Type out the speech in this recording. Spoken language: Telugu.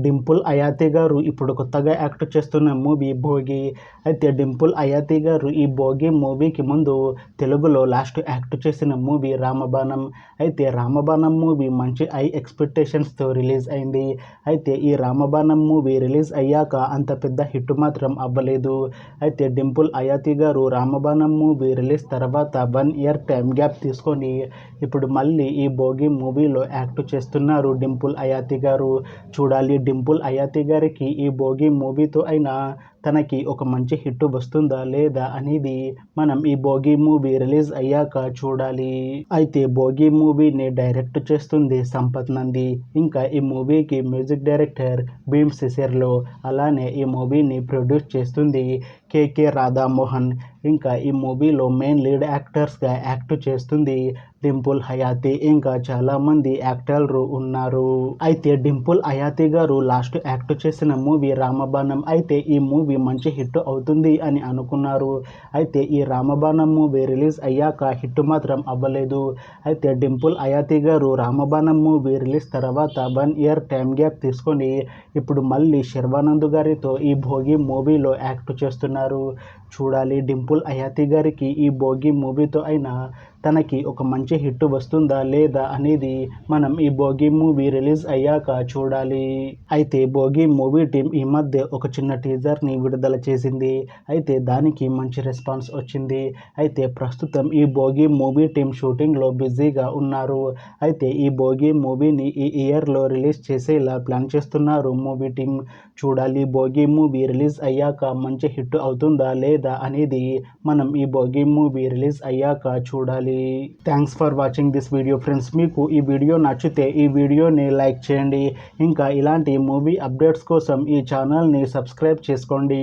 డింపుల్ అయాతి గారు ఇప్పుడు కొత్తగా యాక్ట్ చేస్తున్న మూవీ భోగి. అయితే డింపుల్ అయాతి గారు ఈ భోగి మూవీకి ముందు తెలుగులో లాస్ట్ యాక్ట్ చేసిన మూవీ రామబాణం. అయితే రామబాణం మూవీ మంచి హై ఎక్స్పెక్టేషన్స్తో రిలీజ్ అయింది. అయితే ఈ రామబాణం మూవీ రిలీజ్ అయ్యాక అంత పెద్ద హిట్ మాత్రం అవ్వలేదు. అయితే డింపుల్ అయాతి గారు రామబాణం మూవీ రిలీజ్ తర్వాత 1 ఇయర్ టైం గ్యాప్ తీసుకొని ఇప్పుడు మళ్ళీ ఈ భోగి మూవీలో యాక్ట్ చేస్తున్నారు డింపుల్ అయాతి గారు. చూడాలి డింపుల్ అయాతి గారికి ఈ భోగి మూవీతో అయినా తనకి ఒక మంచి హిట్ వస్తుందా లేదా అనేది మనం ఈ భోగి మూవీ రిలీజ్ అయ్యాక చూడాలి. అయితే భోగి మూవీని డైరెక్ట్ చేస్తుంది సంపత్ నంది. ఇంకా ఈ మూవీకి మ్యూజిక్ డైరెక్టర్ భీమ్ సిసిర్లో. అలానే ఈ మూవీని ప్రొడ్యూస్ చేస్తుంది కేకే రాధామోహన్. ఇంకా ఈ మూవీలో మెయిన్ లీడ్ యాక్టర్స్గా యాక్ట్ చేస్తుంది డింపుల్ హయాతి. ఇంకా చాలామంది యాక్టర్లు ఉన్నారు. అయితే డింపుల్ హయాతి గారు లాస్ట్ యాక్ట్ చేసిన మూవీ రామబాణం. అయితే ఈ మూవీ మంచి హిట్ అవుతుంది అని అనుకున్నారు. అయితే ఈ రామబాణం మూవీ రిలీజ్ అయ్యాక హిట్ మాత్రం అవ్వలేదు. అయితే డింపుల్ హయాతి గారు రామబాణం మూవీ రిలీజ్ తర్వాత 1 ఇయర్ టైం గ్యాప్ తీసుకొని ఇప్పుడు మళ్ళీ శర్వానంద్ గారితో ఈ భోగి మూవీలో యాక్ట్ చేస్తున్నారు. చూడాలి డింపుల్ హయాతి గారికి ఈ భోగి మూవీతో అయినా తనకి ఒక మంచి హిట్ వస్తుందా లేదా అనేది మనం ఈ భోగి మూవీ రిలీజ్ అయ్యాక చూడాలి. అయితే భోగి మూవీ టీం ఈ మధ్య ఒక చిన్న టీజర్ని విడుదల చేసింది. అయితే దానికి మంచి రెస్పాన్స్ వచ్చింది. అయితే ప్రస్తుతం ఈ భోగి మూవీ టీం షూటింగ్లో బిజీగా ఉన్నారు. అయితే ఈ భోగి మూవీని ఈ ఇయర్లో రిలీజ్ చేసేలా ప్లాన్ చేస్తున్నారు మూవీ టీం. చూడాలి భోగి మూవీ రిలీజ్ అయ్యాక మంచి హిట్ అవుతుందా లేదా అనేది మనం ఈ భోగి మూవీ రిలీజ్ అయ్యాక చూడాలి. Thanks for watching this video friends. మీకు ఈ వీడియో నచ్చితే ఈ వీడియోని లైక్ చేయండి. ఇంకా ఇలాంటి మూవీ అప్డేట్స్ కోసం ఈ ఛానల్ని సబ్స్క్రైబ్ చేసుకోండి.